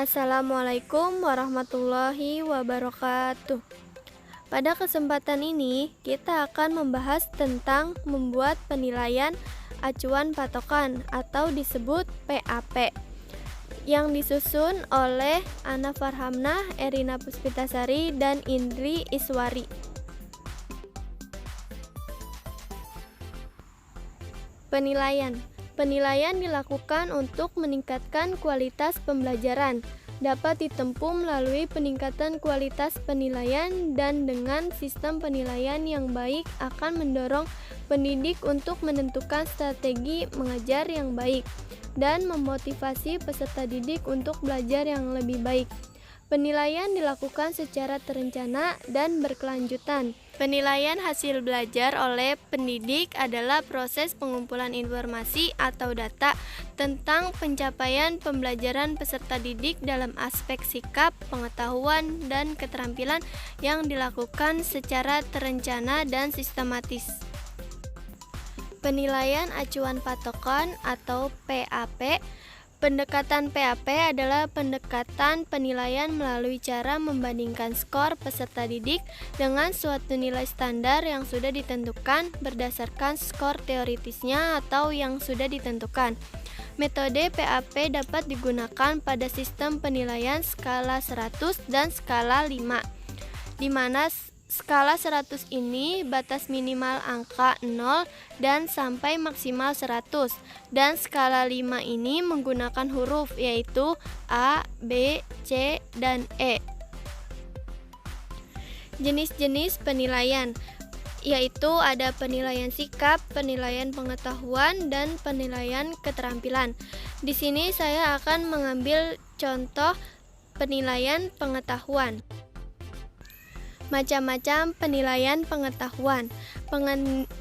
Assalamualaikum warahmatullahi wabarakatuh. Pada kesempatan ini, kita akan membahas tentang membuat penilaian acuan patokan atau disebut PAP yang disusun oleh Ana Farhamnah, Erina Puspitasari, dan Indri Iswari. Penilaian dilakukan untuk meningkatkan kualitas pembelajaran. Dapat ditempuh melalui peningkatan kualitas penilaian, dan dengan sistem penilaian yang baik akan mendorong pendidik untuk menentukan strategi mengajar yang baik dan memotivasi peserta didik untuk belajar yang lebih baik. Penilaian dilakukan secara terencana dan berkelanjutan. Penilaian hasil belajar oleh pendidik adalah proses pengumpulan informasi atau data tentang pencapaian pembelajaran peserta didik dalam aspek sikap, pengetahuan, dan keterampilan yang dilakukan secara terencana dan sistematis. Penilaian acuan patokan atau PAP. Pendekatan PAP adalah pendekatan penilaian melalui cara membandingkan skor peserta didik dengan suatu nilai standar yang sudah ditentukan berdasarkan skor teoritisnya atau yang sudah ditentukan. Metode PAP dapat digunakan pada sistem penilaian skala 100 dan skala 5, di mana skala 100 ini batas minimal angka 0 dan sampai maksimal 100, dan skala 5 ini menggunakan huruf yaitu A, B, C, dan E. Jenis-jenis penilaian yaitu ada penilaian sikap, penilaian pengetahuan, dan penilaian keterampilan. Di sini saya akan mengambil contoh penilaian pengetahuan. Macam-macam penilaian pengetahuan.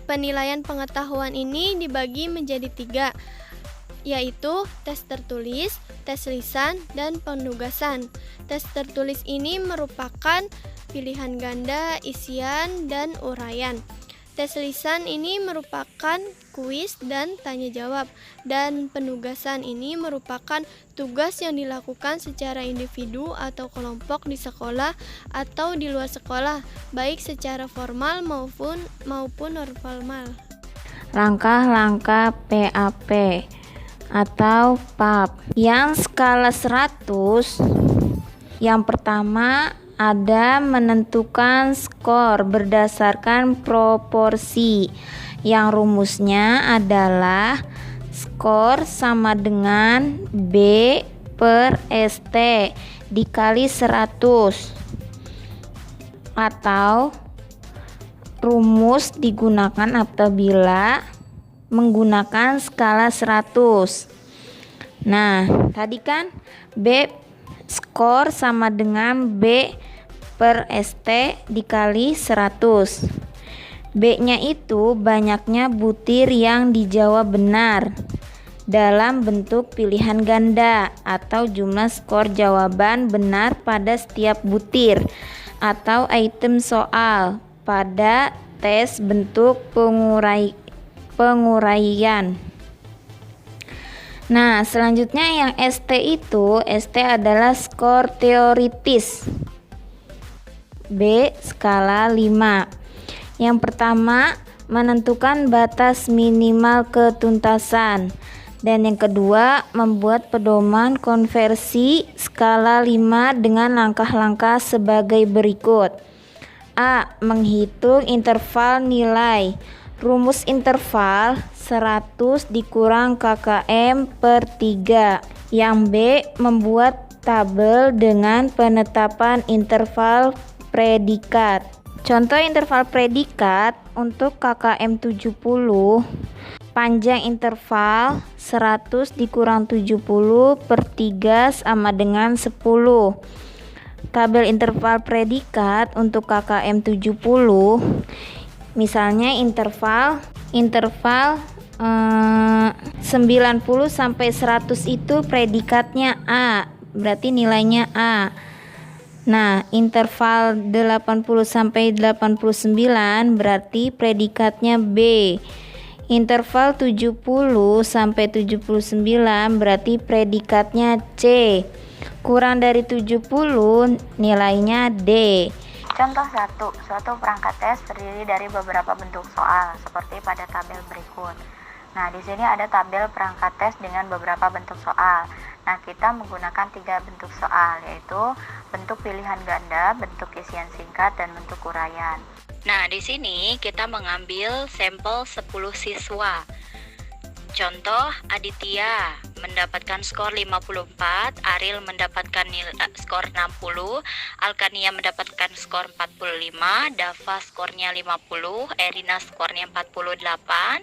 Penilaian pengetahuan ini dibagi menjadi 3, yaitu tes tertulis, tes lisan, dan penugasan. Tes tertulis ini merupakan pilihan ganda, isian, dan uraian. Tes lisan ini merupakan kuis dan tanya jawab, dan penugasan ini merupakan tugas yang dilakukan secara individu atau kelompok di sekolah atau di luar sekolah, baik secara formal maupun non formal. Langkah-langkah PAP atau PAP yang skala 100. Yang pertama ada menentukan skor berdasarkan proporsi, yang rumusnya adalah skor sama dengan B per ST dikali 100, atau rumus digunakan apabila menggunakan skala 100. Nah, tadi kan B skor sama dengan B per ST dikali 100. B-nya itu banyaknya butir yang dijawab benar dalam bentuk pilihan ganda atau jumlah skor jawaban benar pada setiap butir atau item soal pada tes bentuk penguraian. Nah, selanjutnya yang ST adalah skor teoritis. B skala 5. Yang pertama, menentukan batas minimal ketuntasan, dan yang kedua, membuat pedoman konversi skala 5 dengan langkah-langkah sebagai berikut. A. Menghitung interval nilai. Rumus interval 100 dikurang KKM per 3. Yang B. Membuat tabel dengan penetapan interval predikat. Contoh interval predikat untuk KKM 70, panjang interval 100 dikurang 70 per 3 sama dengan 10. Tabel interval predikat untuk KKM 70, misalnya interval 90 sampai 100 itu predikatnya A, berarti nilainya A. Nah, interval 80 sampai 89 berarti predikatnya B. Interval 70 sampai 79 berarti predikatnya C. Kurang dari 70 nilainya D. Contoh 1, suatu perangkat tes terdiri dari beberapa bentuk soal seperti pada tabel berikut. Nah, di sini ada tabel perangkat tes dengan beberapa bentuk soal. Nah, kita menggunakan 3 bentuk soal, yaitu bentuk pilihan ganda, bentuk isian singkat, dan bentuk uraian. Nah, di sini kita mengambil sampel 10 siswa. Contoh, Aditya mendapatkan skor 54, Aril mendapatkan skor 60, Alkania mendapatkan skor 45, Dava skornya 50, Erina skornya 48,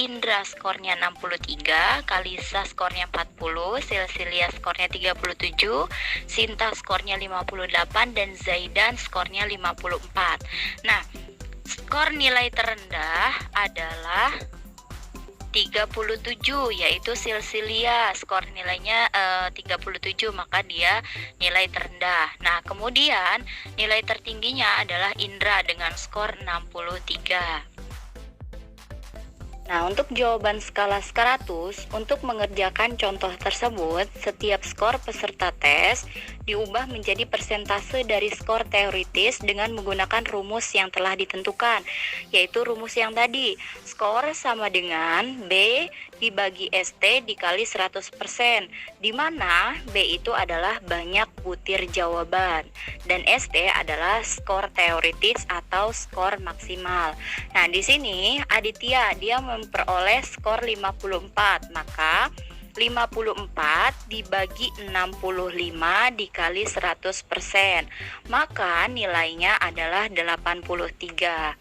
Indra skornya 63, Kalisa skornya 40, Silsilia skornya 37, Sinta skornya 58, dan Zaidan skornya 54. Nah, skor nilai terendah adalah 37, yaitu Silsilia, skor nilainya 37, maka dia nilai terendah. Nah, kemudian nilai tertingginya adalah Indra dengan skor 63. Nah, untuk jawaban skala 100, untuk mengerjakan contoh tersebut, setiap skor peserta tes diubah menjadi persentase dari skor teoritis dengan menggunakan rumus yang telah ditentukan, yaitu rumus yang tadi, skor sama dengan B dibagi ST dikali 100%, di mana B itu adalah banyak butir jawaban, dan ST adalah skor teoritis atau skor maksimal. Nah, di sini Aditya dia memperoleh skor 54, maka 54 dibagi 65 dikali 100%, maka nilainya adalah 83.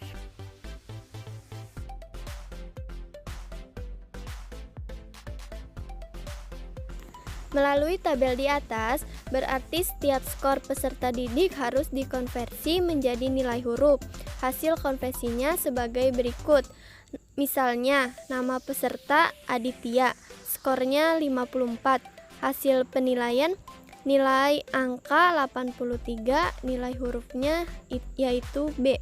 Melalui tabel di atas, berarti setiap skor peserta didik harus dikonversi menjadi nilai huruf. Hasil konversinya sebagai berikut. Misalnya, nama peserta Aditya, skornya 54. Hasil penilaian, nilai angka 83, nilai hurufnya yaitu B.